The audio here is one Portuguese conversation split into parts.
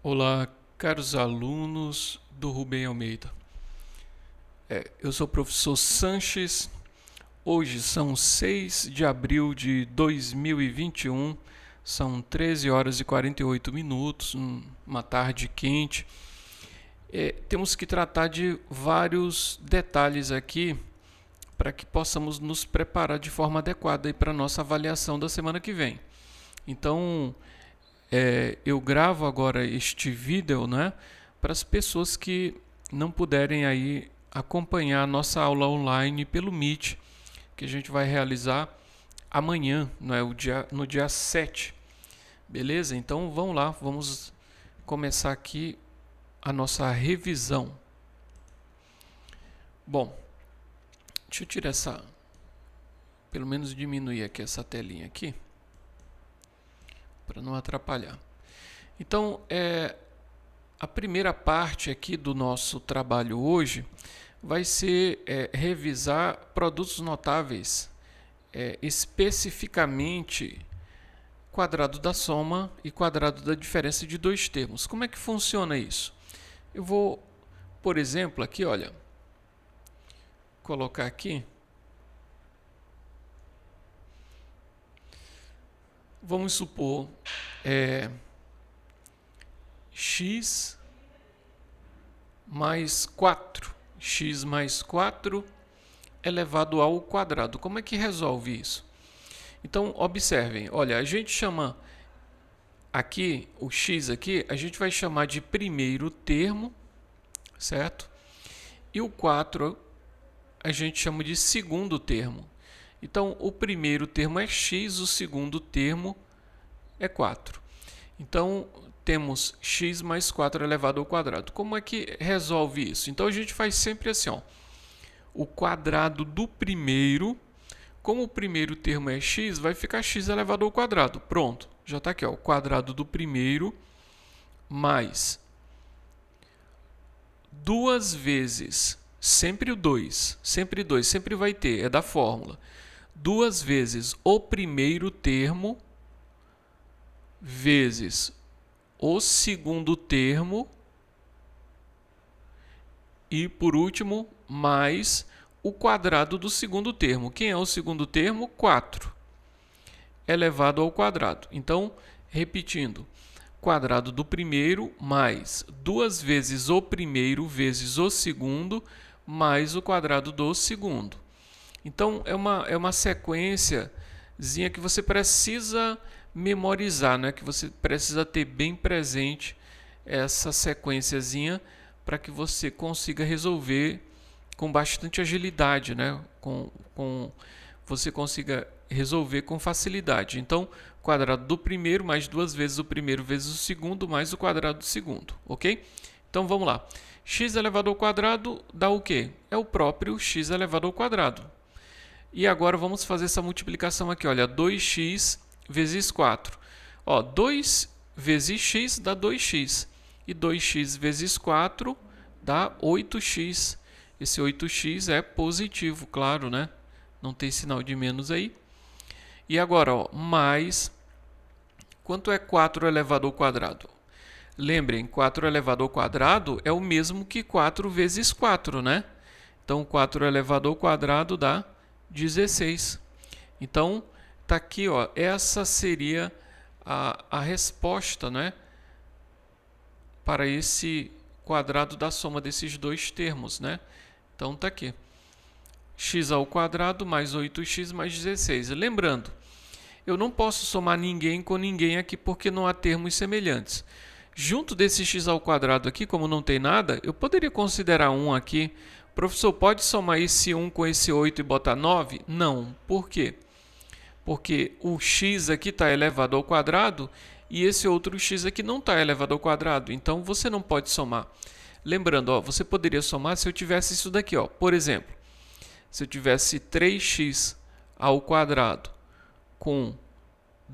Olá, caros alunos do Rubem Almeida. Eu sou o professor Sanches. Hoje são 6 de abril de 2021, são 13 horas e 48 minutos, uma tarde quente. Temos que tratar de vários detalhes aqui para que possamos nos preparar de forma adequada para a nossa avaliação da semana que vem. Então, eu gravo agora este vídeo, né, para as pessoas que não puderem aí acompanhar a nossa aula online pelo Meet, que a gente vai realizar amanhã, no dia 7. Beleza? Então vamos lá, vamos começar aqui a nossa revisão. Bom, deixa eu tirar pelo menos diminuir aqui essa telinha aqui, para não atrapalhar. Então, a primeira parte aqui do nosso trabalho hoje vai ser revisar produtos notáveis, especificamente quadrado da soma e quadrado da diferença de dois termos. Como é que funciona isso? Eu vou, por exemplo, aqui, olha, colocar aqui. Vamos supor x mais 4. X mais 4 elevado ao quadrado. Como é que resolve isso? Então, observem. Olha, a gente chama aqui, o x aqui, a gente vai chamar de primeiro termo, certo? E o 4 a gente chama de segundo termo. Então, o primeiro termo é x, o segundo termo é 4. Então, temos x mais 4 elevado ao quadrado. Como é que resolve isso? Então, a gente faz sempre assim, ó. O quadrado do primeiro, como o primeiro termo é x, vai ficar x elevado ao quadrado. Pronto, já está aqui, ó. O quadrado do primeiro mais duas vezes, sempre o 2, sempre vai ter, é da fórmula. Duas vezes o primeiro termo vezes o segundo termo e, por último, mais o quadrado do segundo termo. Quem é o segundo termo? 4 elevado ao quadrado. Então, repetindo, quadrado do primeiro mais duas vezes o primeiro vezes o segundo mais o quadrado do segundo. Então, é uma sequenciazinha que você precisa memorizar, né? Que você precisa ter bem presente essa sequenciazinha para que você consiga resolver com bastante agilidade, né? Você consiga resolver com facilidade. Então, quadrado do primeiro mais duas vezes o primeiro vezes o segundo mais o quadrado do segundo, ok? Então, vamos lá. X elevado ao quadrado dá o quê? É o próprio x elevado ao quadrado. E agora vamos fazer essa multiplicação aqui, olha, 2x vezes 4. Ó, 2 vezes x dá 2x. E 2x vezes 4 dá 8x. Esse 8x é positivo, claro, né? Não tem sinal de menos aí. E agora, ó, mais... Quanto é 4 elevado ao quadrado? Lembrem, 4 elevado ao quadrado é o mesmo que 4 vezes 4, né? Então, 4 elevado ao quadrado dá 16. Então, tá aqui, ó, essa seria a resposta, né, para esse quadrado da soma desses dois termos, né? Então, tá aqui. X ao quadrado mais 8x mais 16. Lembrando, eu não posso somar ninguém com ninguém aqui porque não há termos semelhantes. Junto desse x ao quadrado aqui, como não tem nada, eu poderia considerar 1 aqui. Professor, pode somar esse 1 com esse 8 e botar 9? Não. Por quê? Porque o x aqui está elevado ao quadrado e esse outro x aqui não está elevado ao quadrado. Então, você não pode somar. Lembrando, ó, você poderia somar se eu tivesse isso daqui. Ó. Por exemplo, se eu tivesse 3x ao quadrado com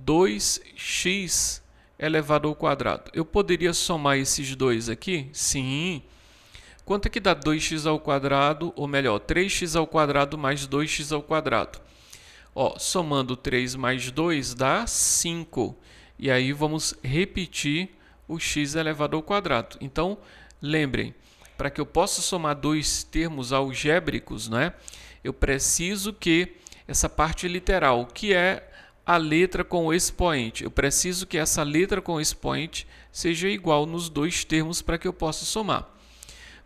2x elevado ao quadrado. Eu poderia somar esses dois aqui? Sim. Quanto é que dá 2x ao quadrado, ou melhor, 3x ao quadrado mais 2x ao quadrado? Ó, somando 3 mais 2 dá 5. E aí vamos repetir o x elevado ao quadrado. Então, lembrem, para que eu possa somar dois termos algébricos, né, eu preciso que essa parte literal, que é a letra com o expoente, eu preciso que essa letra com o expoente seja igual nos dois termos para que eu possa somar.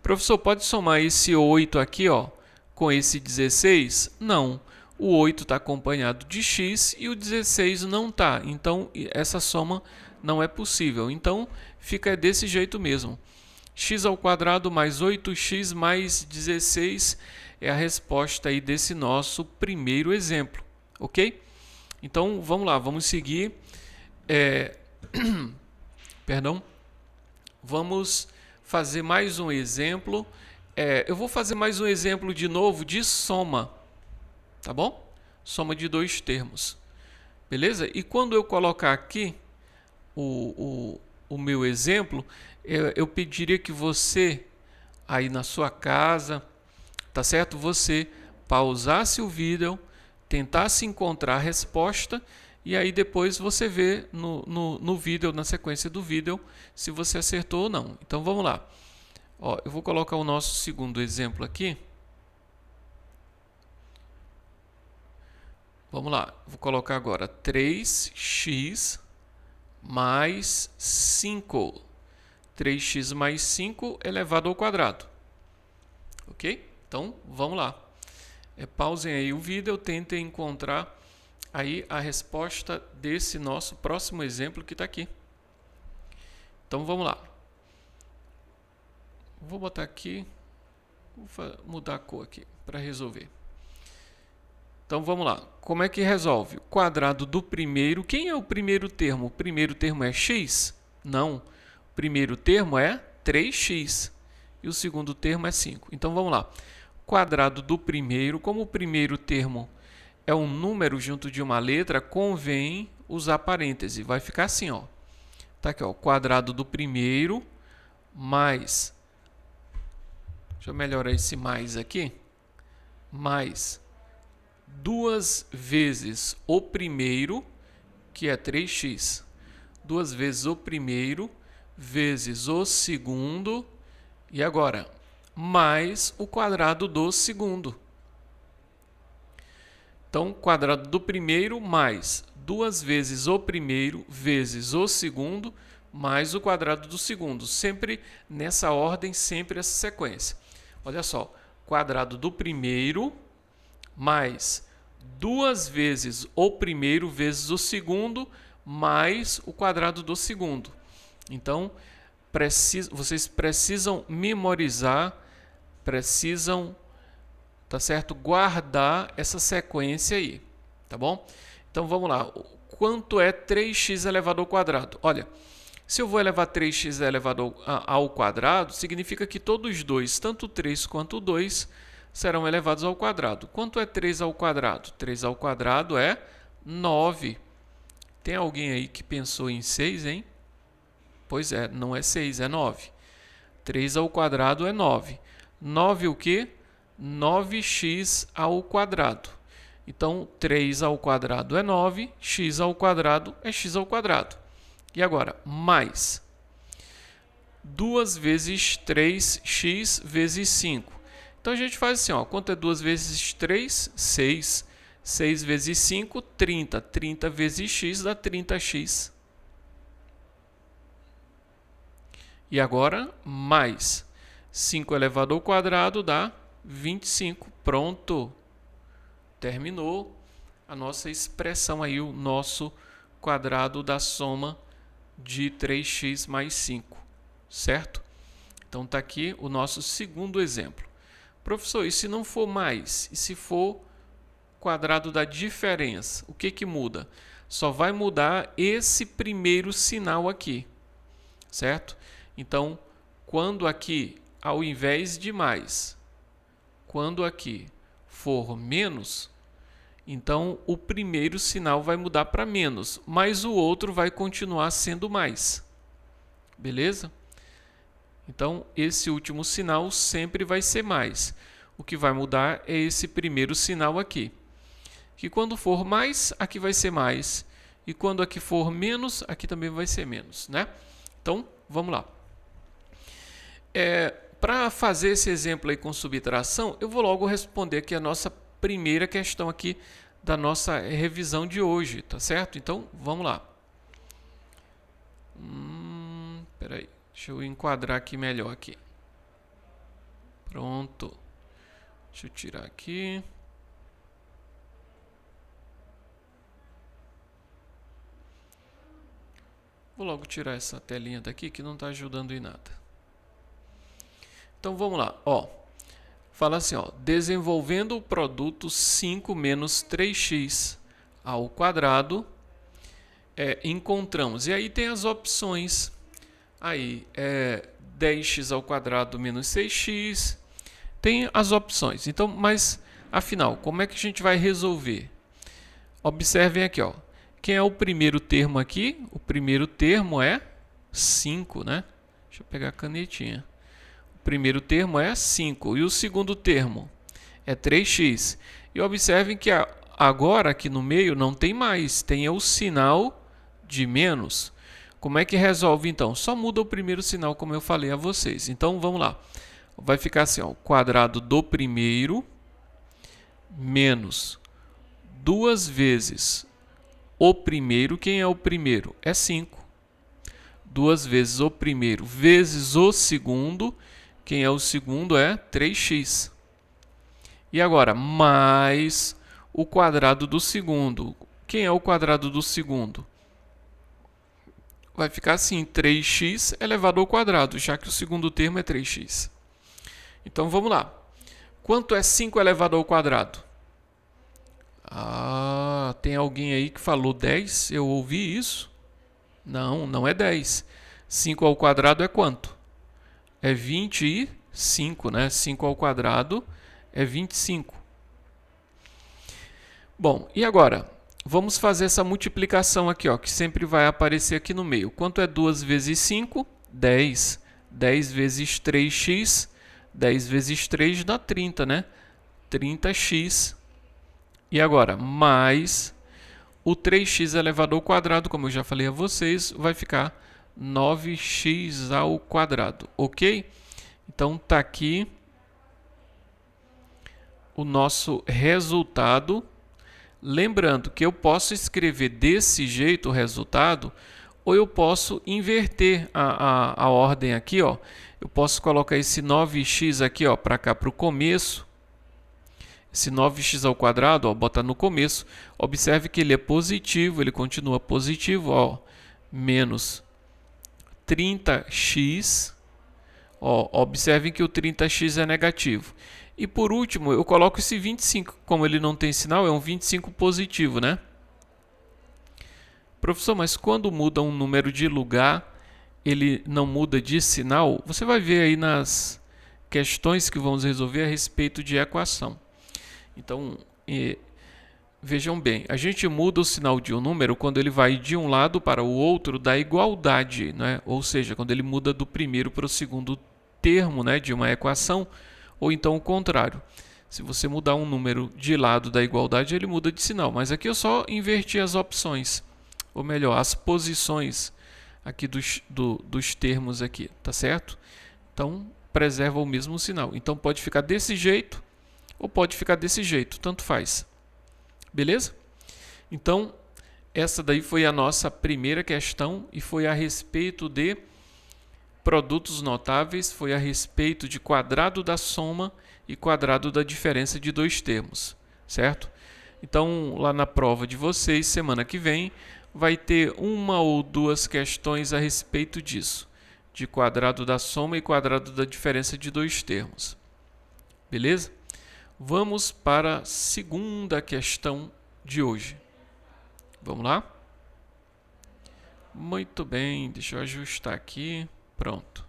Professor, pode somar esse 8 aqui, ó, com esse 16? Não. O 8 está acompanhado de x e o 16 não está. Então, essa soma não é possível. Então, fica desse jeito mesmo. X ao quadrado mais 8x mais 16 é a resposta aí desse nosso primeiro exemplo. Ok? Então, vamos lá. Vamos seguir. Perdão. Vamos fazer mais um exemplo. Eu vou fazer mais um exemplo de novo de soma. Tá bom? Soma de dois termos. Beleza? E quando eu colocar aqui o meu exemplo, eu pediria que você, aí na sua casa, tá certo? Você pausasse o vídeo, tentasse encontrar a resposta e aí depois você vê no vídeo, na sequência do vídeo, se você acertou ou não. Então vamos lá. Ó, eu vou colocar o nosso segundo exemplo aqui. Vamos lá, vou colocar agora 3x mais 5. 3x mais 5 elevado ao quadrado. Ok? Então, vamos lá. Pausem aí o vídeo, tentem encontrar aí a resposta desse nosso próximo exemplo que está aqui. Então, vamos lá. Vou botar aqui, vou mudar a cor aqui para resolver. Então, vamos lá. Como é que resolve? O quadrado do primeiro. Quem é o primeiro termo? O primeiro termo é x? Não. O primeiro termo é 3x. E o segundo termo é 5. Então, vamos lá. Quadrado do primeiro. Como o primeiro termo é um número junto de uma letra, convém usar parêntese. Vai ficar assim, ó. Tá aqui, ó. Quadrado do primeiro mais... Deixa eu melhorar esse mais aqui. Mais 2 vezes o primeiro, que é 3x. 2 vezes o primeiro, vezes o segundo. E agora, mais o quadrado do segundo. Então, quadrado do primeiro mais 2 vezes o primeiro, vezes o segundo, mais o quadrado do segundo. Sempre nessa ordem, sempre essa sequência. Olha só, quadrado do primeiro mais 2 vezes o primeiro vezes o segundo, mais o quadrado do segundo. Então, vocês precisam memorizar, precisam, tá certo? Guardar essa sequência aí, tá bom? Então, vamos lá. Quanto é 3x elevado ao quadrado? Olha, se eu vou elevar 3x elevado ao quadrado, significa que todos os dois, tanto 3 quanto 2, serão elevados ao quadrado. Quanto é 3 ao quadrado? 3 ao quadrado é 9. Tem alguém aí que pensou em 6, hein? Pois é, não é 6, é 9. 3 ao quadrado é 9. 9 o quê? 9x ao quadrado. Então, 3 ao quadrado é 9, x ao quadrado é x ao quadrado. E agora, mais 2 vezes 3x vezes 5. Então, a gente faz assim, ó, quanto é 2 vezes 3? 6. 6 vezes 5, 30. 30 vezes x dá 30x. E agora, mais 5 elevado ao quadrado dá 25. Pronto. Terminou a nossa expressão aí, o nosso quadrado da soma de 3x mais 5. Certo? Então, está aqui o nosso segundo exemplo. Professor, e se não for mais? E se for quadrado da diferença? O que muda? Só vai mudar esse primeiro sinal aqui, certo? Então, quando aqui, ao invés de mais, quando aqui for menos, então o primeiro sinal vai mudar para menos, mas o outro vai continuar sendo mais. Beleza? Então, esse último sinal sempre vai ser mais. O que vai mudar é esse primeiro sinal aqui. Que quando for mais, aqui vai ser mais. E quando aqui for menos, aqui também vai ser menos, né? Então, vamos lá. Para fazer esse exemplo aí com subtração, eu vou logo responder aqui a nossa primeira questão aqui da nossa revisão de hoje, tá certo? Então, vamos lá. Espera aí, deixa eu enquadrar aqui melhor aqui. Pronto. Deixa eu tirar aqui. Vou logo tirar essa telinha daqui que não está ajudando em nada. Então vamos lá, ó. Fala assim, ó, desenvolvendo o produto 5 menos 3x ao quadrado, encontramos. E aí tem as opções. Aí 10x ao quadrado menos 6x. Tem as opções. Então, mas afinal, como é que a gente vai resolver? Observem aqui, ó. Quem é o primeiro termo aqui? O primeiro termo é 5, né? Deixa eu pegar a canetinha. O primeiro termo é 5 e o segundo termo é 3x. E observem que agora aqui no meio não tem mais, tem o sinal de menos. Como é que resolve então? Só muda o primeiro sinal, como eu falei a vocês. Então vamos lá. Vai ficar assim, ó, o quadrado do primeiro menos 2 vezes o primeiro. Quem é o primeiro? É 5. 2 vezes o primeiro vezes o segundo. Quem é o segundo é 3x. E agora, mais o quadrado do segundo. Quem é o quadrado do segundo? Vai ficar assim, 3x elevado ao quadrado, já que o segundo termo é 3x. Então, vamos lá. Quanto é 5 elevado ao quadrado? Tem alguém aí que falou 10? Eu ouvi isso? Não, não é 10. 5 ao quadrado é quanto? É 25, né? 5 ao quadrado é 25. Bom, e agora? Vamos fazer essa multiplicação aqui, ó, que sempre vai aparecer aqui no meio. Quanto é 2 vezes 5? 10. 10 vezes 3x. 10 vezes 3 dá 30, né? 30x. E agora, mais o 3x elevado ao quadrado, como eu já falei a vocês, vai ficar 9x ao quadrado, ok? Então, está aqui o nosso resultado. Lembrando que eu posso escrever desse jeito o resultado, ou eu posso inverter a ordem aqui, ó. Eu posso colocar esse 9x aqui, ó, para cá, para o começo. Esse 9x ao quadrado, ó, botar no começo. Observe que ele é positivo, ele continua positivo, ó, menos 30x. Ó, observem que o 30x é negativo. E por último, eu coloco esse 25. Como ele não tem sinal, é um 25 positivo, né? Professor, mas quando muda um número de lugar, ele não muda de sinal? Você vai ver aí nas questões que vamos resolver a respeito de equação. Então, vejam bem, a gente muda o sinal de um número quando ele vai de um lado para o outro da igualdade, né? Ou seja, quando ele muda do primeiro para o segundo termo, né, de uma equação, ou então o contrário. Se você mudar um número de lado da igualdade, ele muda de sinal. Mas aqui eu só inverti as opções, ou melhor, as posições aqui dos termos aqui, tá certo? Então, preserva o mesmo sinal. Então, pode ficar desse jeito ou pode ficar desse jeito, tanto faz. Beleza? Então, essa daí foi a nossa primeira questão e foi a respeito de produtos notáveis, foi a respeito de quadrado da soma e quadrado da diferença de dois termos, certo? Então, lá na prova de vocês, semana que vem, vai ter uma ou duas questões a respeito disso, de quadrado da soma e quadrado da diferença de dois termos. Beleza? Vamos para a segunda questão de hoje. Vamos lá? Muito bem, deixa eu ajustar aqui. Pronto.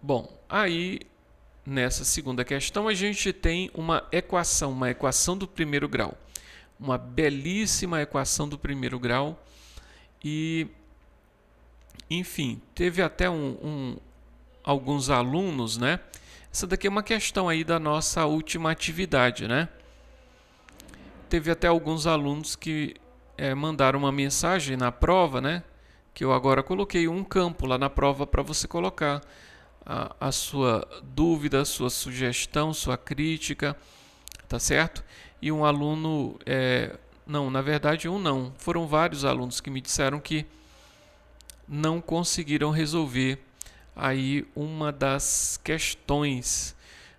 Bom, aí nessa segunda questão a gente tem uma equação do primeiro grau. Uma belíssima equação do primeiro grau. E, enfim, teve até alguns alunos, né? Essa daqui é uma questão aí da nossa última atividade, né? Teve até alguns alunos que mandaram uma mensagem na prova, né? que eu agora coloquei um campo lá na prova para você colocar a sua dúvida, sua sugestão, sua crítica, tá certo? E um aluno, não, na verdade não, foram vários alunos que me disseram que não conseguiram resolver aí uma das questões,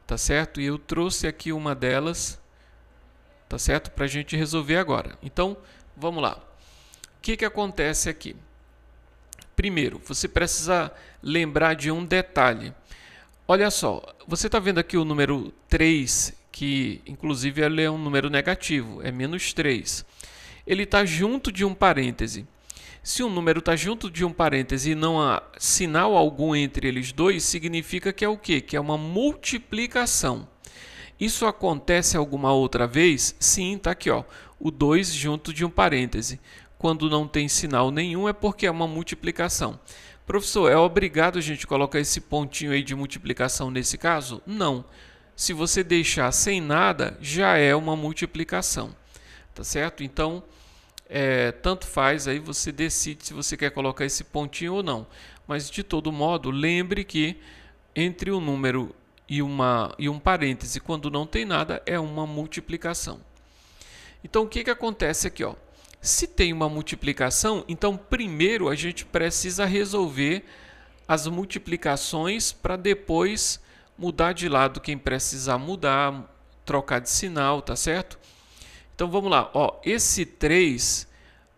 tá certo? E eu trouxe aqui uma delas, tá certo? Para a gente resolver agora. Então, vamos lá. O que acontece aqui? Primeiro, você precisa lembrar de um detalhe. Olha só, você está vendo aqui o número 3, que inclusive ele é um número negativo, é menos 3. Ele está junto de um parêntese. Se um número está junto de um parêntese e não há sinal algum entre eles dois, significa que é o quê? Que é uma multiplicação. Isso acontece alguma outra vez? Sim, está aqui, ó, o 2 junto de um parêntese. Quando não tem sinal nenhum é porque é uma multiplicação. Professor, é obrigado a gente colocar esse pontinho aí de multiplicação nesse caso? Não. Se você deixar sem nada, já é uma multiplicação. Tá certo? Então, tanto faz, aí você decide se você quer colocar esse pontinho ou não. Mas, de todo modo, lembre que entre um número e um parêntese, quando não tem nada, é uma multiplicação. Então, o que acontece aqui, ó? Se tem uma multiplicação, então primeiro a gente precisa resolver as multiplicações para depois mudar de lado quem precisar mudar, trocar de sinal, tá certo? Então vamos lá, ó, esse 3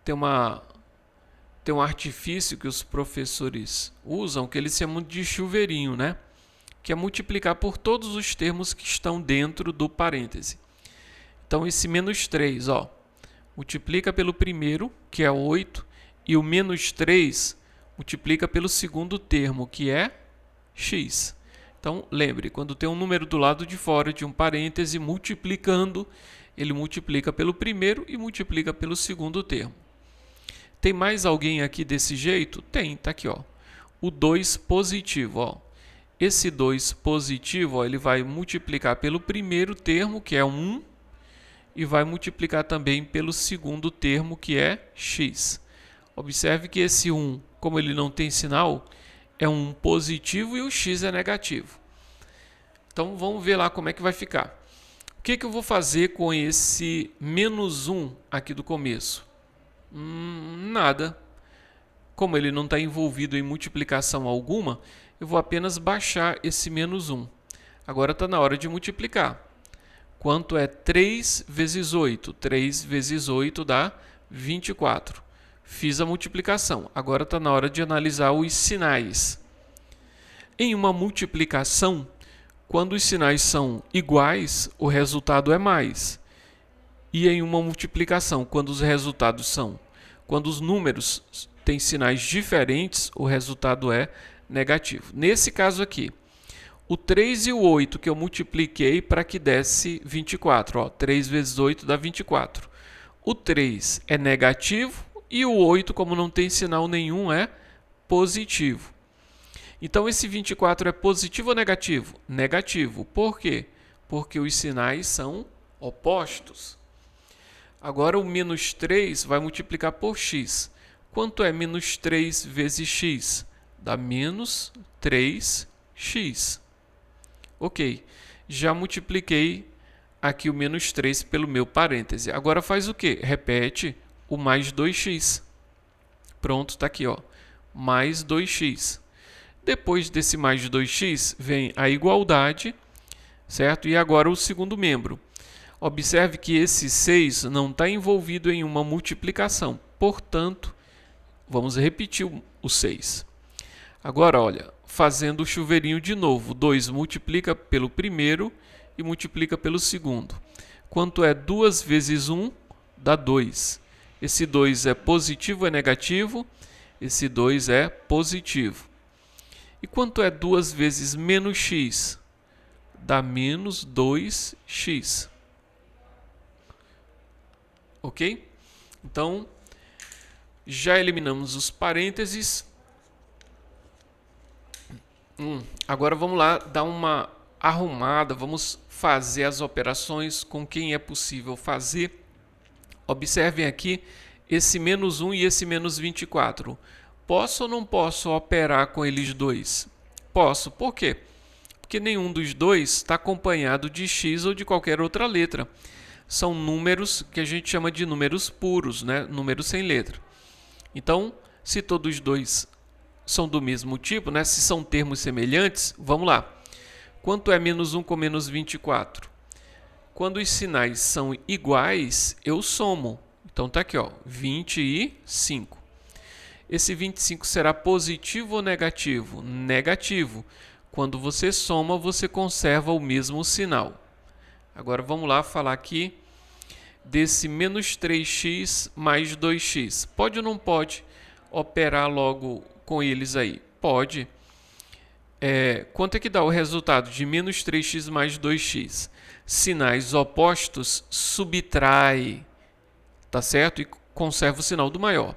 tem um artifício que os professores usam que eles chamam de chuveirinho, né? Que é multiplicar por todos os termos que estão dentro do parêntese. Então esse menos 3, ó, multiplica pelo primeiro, que é 8, e o menos 3 multiplica pelo segundo termo, que é x. Então, lembre, quando tem um número do lado de fora de um parêntese multiplicando, ele multiplica pelo primeiro e multiplica pelo segundo termo. Tem mais alguém aqui desse jeito? Tem, tá aqui, ó. O 2 positivo, ó. Esse 2 positivo, ó, ele vai multiplicar pelo primeiro termo, que é 1, e vai multiplicar também pelo segundo termo, que é x. Observe que esse 1, como ele não tem sinal, é um positivo e o x é negativo. Então, vamos ver lá como é que vai ficar. O que eu vou fazer com esse menos 1 aqui do começo? Nada. Como ele não está envolvido em multiplicação alguma, eu vou apenas baixar esse menos 1. Agora está na hora de multiplicar. Quanto é 3 vezes 8? 3 vezes 8 dá 24. Fiz a multiplicação. Agora está na hora de analisar os sinais. Em uma multiplicação, quando os sinais são iguais, o resultado é mais. E em uma multiplicação, quando os números têm sinais diferentes, o resultado é negativo. Nesse caso aqui, o 3 e o 8 que eu multipliquei para que desse 24. Ó, 3 vezes 8 dá 24. O 3 é negativo e o 8, como não tem sinal nenhum, é positivo. Então, esse 24 é positivo ou negativo? Negativo. Por quê? Porque os sinais são opostos. Agora, o menos 3 vai multiplicar por x. Quanto é menos 3 vezes x? Dá menos 3x. Ok, já multipliquei aqui o menos 3 pelo meu parêntese. Agora faz o quê? Repete o mais 2x. Pronto, está aqui, ó, mais 2x. Depois desse mais 2x vem a igualdade, certo? E agora o segundo membro. Observe que esse 6 não está envolvido em uma multiplicação. Portanto, vamos repetir o 6. Agora, olha, fazendo o chuveirinho de novo. 2 multiplica pelo primeiro e multiplica pelo segundo. Quanto é 2 vezes 1? Dá 2. Esse 2 é positivo ou é negativo? Esse 2 é positivo. E quanto é 2 vezes menos x? Dá menos 2x. Ok? Então, já eliminamos os parênteses. Agora vamos lá dar uma arrumada, vamos fazer as operações com quem é possível fazer. Observem aqui esse menos 1 e esse menos 24. Posso ou não posso operar com eles dois? Posso. Por quê? Porque nenhum dos dois está acompanhado de x ou de qualquer outra letra. São números que a gente chama de números puros, né? Números sem letra. Então, se todos os dois são do mesmo tipo, né? Se são termos semelhantes, vamos lá. Quanto é menos 1 com menos 24? Quando os sinais são iguais, eu somo. Então, está aqui, ó, 25. Esse 25 será positivo ou negativo? Negativo. Quando você soma, você conserva o mesmo sinal. Agora, vamos lá falar aqui desse menos 3x mais 2x. Pode ou não pode operar logo com eles aí? Pode. Quanto é que dá o resultado de menos 3x mais 2x? Sinais opostos subtrai, tá certo? E conserva o sinal do maior.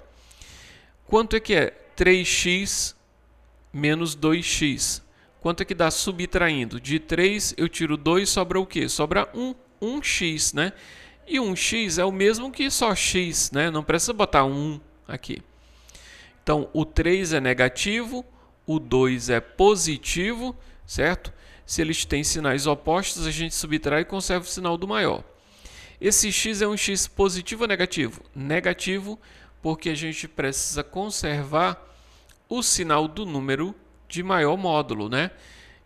Quanto é que é 3x menos 2x? Quanto é que dá subtraindo? De 3 eu tiro 2, sobra o quê? Sobra 1x, né? E 1x é o mesmo que só x, né? Não precisa botar 1 aqui. Então, o 3 é negativo, o 2 é positivo, certo? Se eles têm sinais opostos, a gente subtrai e conserva o sinal do maior. Esse x é um x positivo ou negativo? Negativo, porque a gente precisa conservar o sinal do número de maior módulo, né?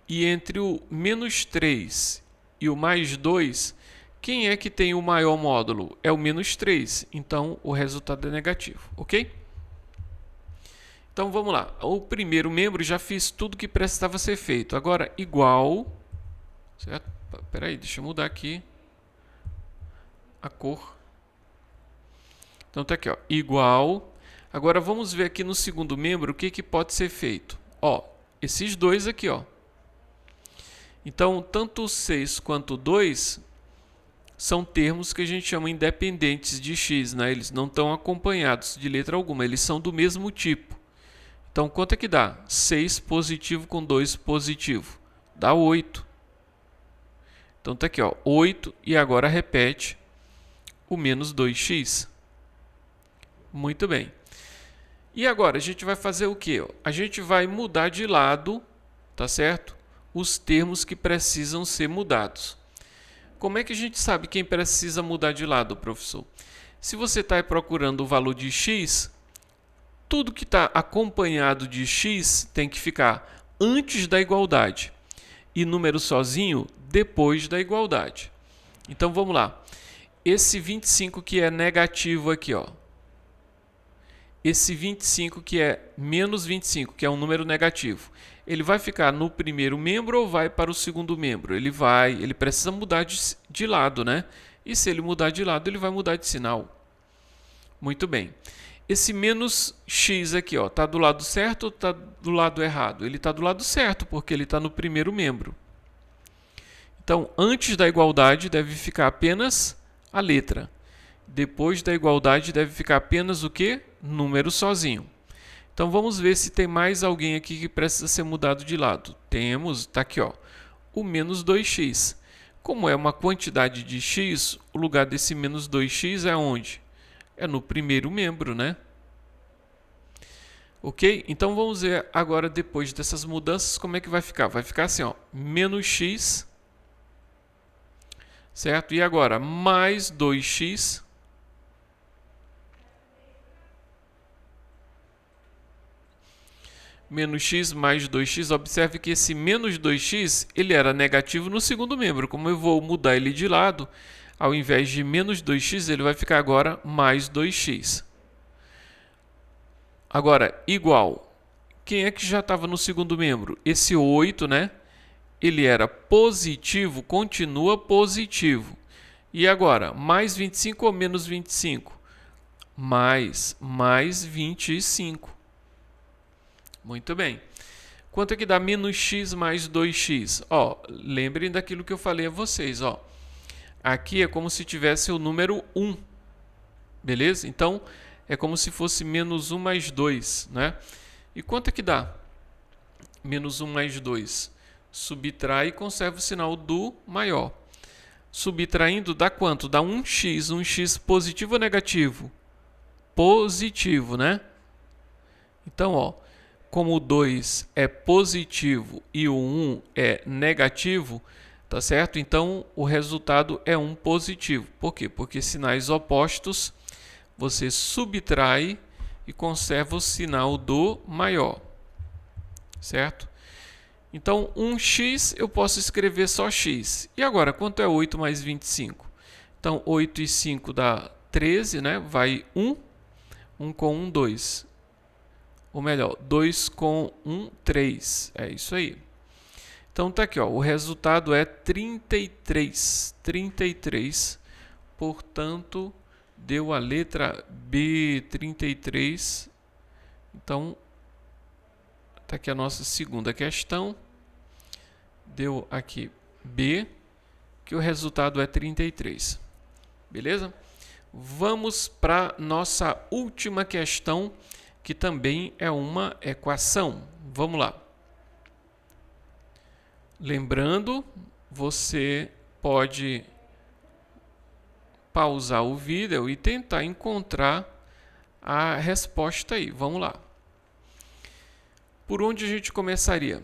E entre o menos 3 e o mais 2, quem é que tem o maior módulo? É o menos 3, então o resultado é negativo, ok? Então vamos lá, o primeiro membro já fiz tudo que precisava ser feito. Agora, igual, certo? Espera aí, deixa eu mudar aqui a cor. Então tá aqui, ó, igual. Agora vamos ver aqui no segundo membro o que pode ser feito. Ó, esses dois aqui, ó. Então, tanto o 6 quanto o 2 são termos que a gente chama independentes de x, né? Eles não estão acompanhados de letra alguma, eles são do mesmo tipo. Então, quanto é que dá? 6 positivo com 2 positivo. Dá 8. Então, tá aqui, ó, 8 e agora repete o menos 2x. Muito bem. E agora, a gente vai fazer o quê? A gente vai mudar de lado, tá certo? Os termos que precisam ser mudados. Como é que a gente sabe quem precisa mudar de lado, professor? Se você está procurando o valor de x, tudo que está acompanhado de x tem que ficar antes da igualdade e número sozinho depois da igualdade. Então vamos lá. Esse 25 que é negativo aqui, ó. Esse 25 que é menos 25, que é um número negativo, ele vai ficar no primeiro membro ou vai para o segundo membro? Ele precisa mudar de lado, né? E se ele mudar de lado, ele vai mudar de sinal. Muito bem. Esse menos x aqui, ó, está do lado certo ou está do lado errado? Ele está do lado certo, porque ele está no primeiro membro. Então, antes da igualdade, deve ficar apenas a letra. Depois da igualdade, deve ficar apenas o quê? Número sozinho. Então, vamos ver se tem mais alguém aqui que precisa ser mudado de lado. Temos, está aqui, ó, o menos 2x. Como é uma quantidade de x, o lugar desse menos 2x é onde? É no primeiro membro, né? Ok? Então, vamos ver agora, depois dessas mudanças, como é que vai ficar. Vai ficar assim, ó, menos x, certo? E agora, mais 2x, menos x mais 2x. Observe que esse menos 2x, ele era negativo no segundo membro. Como eu vou mudar ele de lado, ao invés de menos 2x, ele vai ficar agora mais 2x. Agora, igual. Quem é que já estava no segundo membro? Esse 8, né? Ele era positivo, continua positivo. E agora, mais 25 ou menos 25? Mais 25. Muito bem. Quanto é que dá menos x mais 2x? Ó, lembrem daquilo que eu falei a vocês, ó. Aqui é como se tivesse o número 1, beleza? Então, é como se fosse menos 1 mais 2, né? E quanto é que dá? Menos 1 mais 2. Subtrai e conserva o sinal do maior. Subtraindo dá quanto? Dá 1x. 1x positivo ou negativo? Positivo, né? Então, ó, como o 2 é positivo e o 1 é negativo, tá certo? Então, o resultado é 1 positivo. Por quê? Porque sinais opostos você subtrai e conserva o sinal do maior, certo? Então, 1x eu posso escrever só x. E agora, quanto é 8 mais 25? Então, 8 e 5 dá 13, né? Vai 1. 1 com 1, 2. Ou melhor, 2 com 1, 3. É isso aí. Então, tá aqui, ó. O resultado é 33. 33. Portanto, deu a letra B, 33. Então, tá aqui a nossa segunda questão. Deu aqui B, que o resultado é 33. Beleza? Vamos para nossa última questão, que também é uma equação. Vamos lá. Lembrando, você pode pausar o vídeo e tentar encontrar a resposta aí. Vamos lá. Por onde a gente começaria?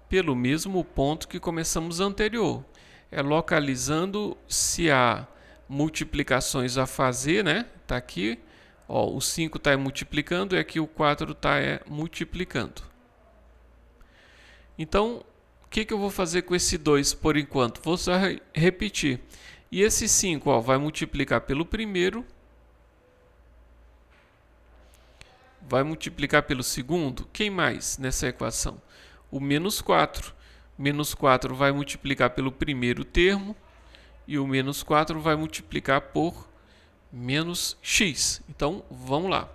Pelo mesmo ponto que começamos anterior. É localizando se há multiplicações a fazer, né? Tá aqui, ó, o 5 está multiplicando e aqui o 4 está multiplicando. Então, o que eu vou fazer com esse 2 por enquanto? Vou só repetir. E esse 5, ó, vai multiplicar pelo primeiro, vai multiplicar pelo segundo. Quem mais nessa equação? O menos 4. Menos 4 vai multiplicar pelo primeiro termo e o menos 4 vai multiplicar por menos x. Então, vamos lá.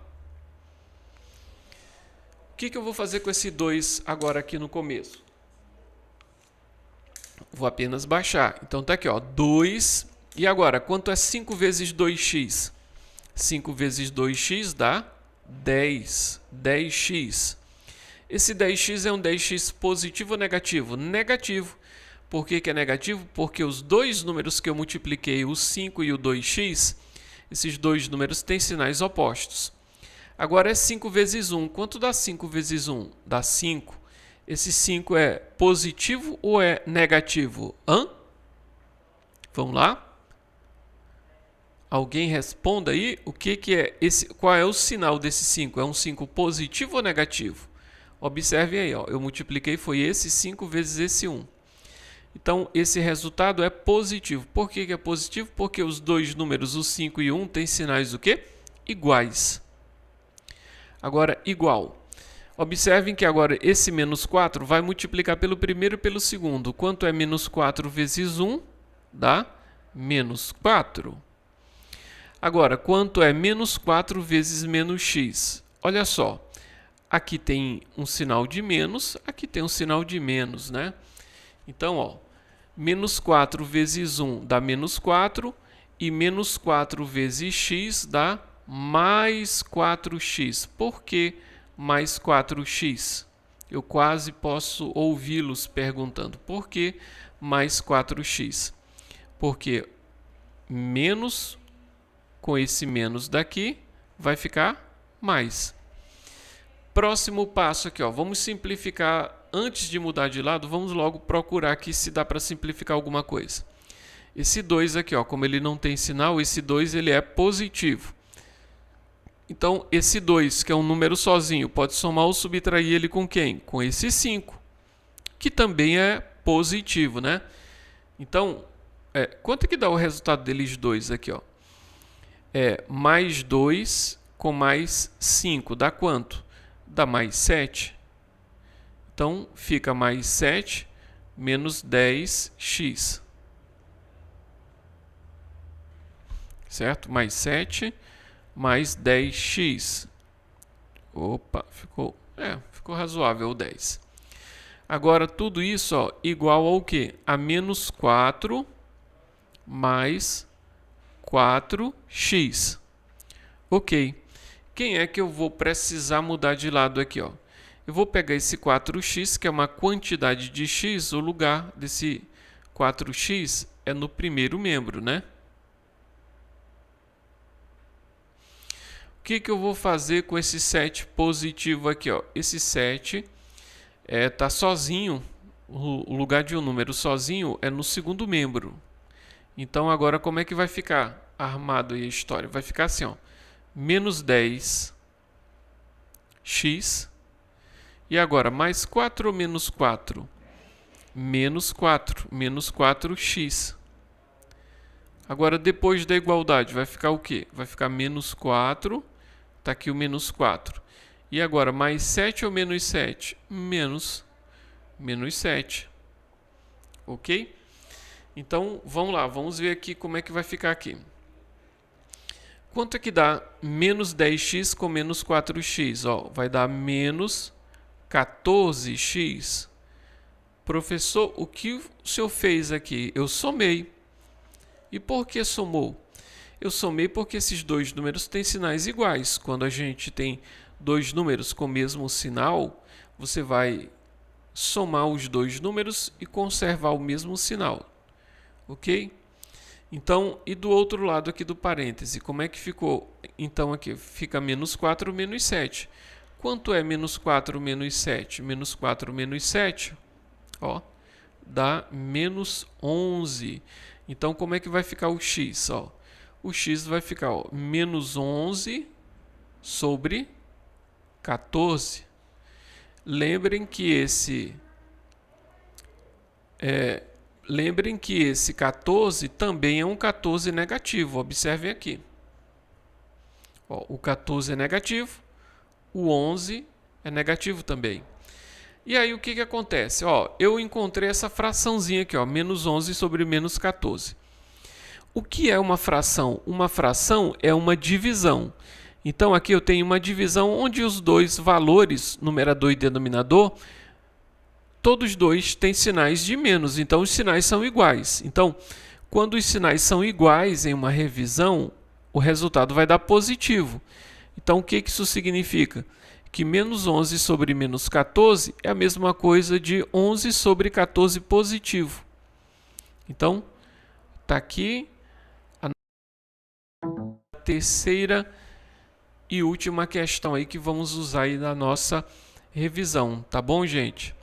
O que eu vou fazer com esse 2 agora aqui no começo? Vou apenas baixar. Então, tá aqui, ó, 2. E agora, quanto é 5 vezes 2x? 5 vezes 2x dá 10. 10x. Esse 10x é um 10x positivo ou negativo? Negativo. Por que é negativo? Porque os dois números que eu multipliquei, o 5 e o 2x, esses dois números têm sinais opostos. Agora é 5 vezes 1. Quanto dá 5 vezes 1? Dá 5. Esse 5 é positivo ou é negativo? Vamos lá? Alguém responda aí o que é esse, qual é o sinal desse 5? É um 5 positivo ou negativo? Observem aí, ó, eu multipliquei, foi esse 5 vezes esse 1. Então, esse resultado é positivo. Por que é positivo? Porque os dois números, o 5 e o 1, têm sinais o quê? Iguais. Agora, igual. Observem que agora esse menos 4 vai multiplicar pelo primeiro e pelo segundo. Quanto é menos 4 vezes 1? Dá menos 4. Agora, quanto é menos 4 vezes menos x? Olha só. Aqui tem um sinal de menos, aqui tem um sinal de menos, né? Então, ó, menos 4 vezes 1 dá menos 4 e menos 4 vezes x dá mais 4x. Por que mais 4x? Eu quase posso ouvi-los perguntando por que mais 4x? Porque menos com esse menos daqui vai ficar mais. Próximo passo aqui, ó, vamos simplificar. Antes de mudar de lado, vamos logo procurar aqui se dá para simplificar alguma coisa. Esse 2 aqui, ó, como ele não tem sinal, esse 2 ele é positivo. Então, esse 2, que é um número sozinho, pode somar ou subtrair ele com quem? Com esse 5, que também é positivo, né? Então, quanto que dá o resultado deles dois aqui, ó? Mais 2 com mais 5, dá quanto? Dá mais 7. Então, fica mais 7 menos 10x. Certo? Mais 7 mais 10x. Opa, ficou razoável o 10. Agora, tudo isso, ó, igual ao quê? A menos 4 mais 4x. Ok. Quem é que eu vou precisar mudar de lado aqui, ó? Eu vou pegar esse 4x, que é uma quantidade de x, o lugar desse 4x é no primeiro membro, né? O que eu vou fazer com esse 7 positivo aqui? Ó? Esse 7 está sozinho, o lugar de um número sozinho é no segundo membro. Então agora como é que vai ficar armado aí a história? Vai ficar assim, ó, menos 10x, e agora mais 4 ou menos 4? Menos 4x. Agora depois da igualdade vai ficar o quê? Vai ficar menos 4, está aqui o menos 4. E agora mais 7 ou menos 7? Menos 7. Ok? Então vamos lá, vamos ver aqui como é que vai ficar aqui. Quanto é que dá menos 10x com menos 4x? Ó, vai dar menos 14x. Professor, o que o senhor fez aqui? Eu somei. E por que somou? Eu somei porque esses dois números têm sinais iguais. Quando a gente tem dois números com o mesmo sinal, você vai somar os dois números e conservar o mesmo sinal. Ok? Então, e do outro lado aqui do parêntese, como é que ficou? Então aqui fica menos 4 menos 7. Quanto é menos 4 menos 7? Menos 4 menos 7, ó, dá menos 11. Então, como é que vai ficar o x? Ó? O x vai ficar, ó, menos 11 sobre 14. Lembrem que esse 14 também é um 14 negativo. Observem aqui. Ó, o 14 é negativo, o 11 é negativo também. E aí o que acontece? Ó, eu encontrei essa fraçãozinha aqui, ó, menos 11 sobre menos 14. O que é uma fração? Uma fração é uma divisão. Então aqui eu tenho uma divisão onde os dois valores, numerador e denominador, todos dois têm sinais de menos, então os sinais são iguais. Então, quando os sinais são iguais em uma revisão, o resultado vai dar positivo. Então, o que isso significa? Que menos 11 sobre menos 14 é a mesma coisa de 11 sobre 14 positivo. Então, está aqui a terceira e última questão aí que vamos usar aí na nossa revisão. Tá bom, gente?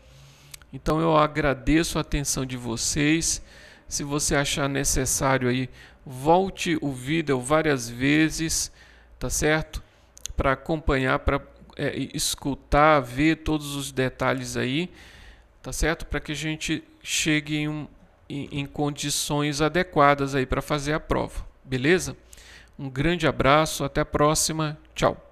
Então, eu agradeço a atenção de vocês. Se você achar necessário aí, volte o vídeo várias vezes, tá certo? Para acompanhar, para escutar, ver todos os detalhes aí, tá certo? Para que a gente chegue em condições adequadas aí para fazer a prova, beleza? Um grande abraço, até a próxima, tchau!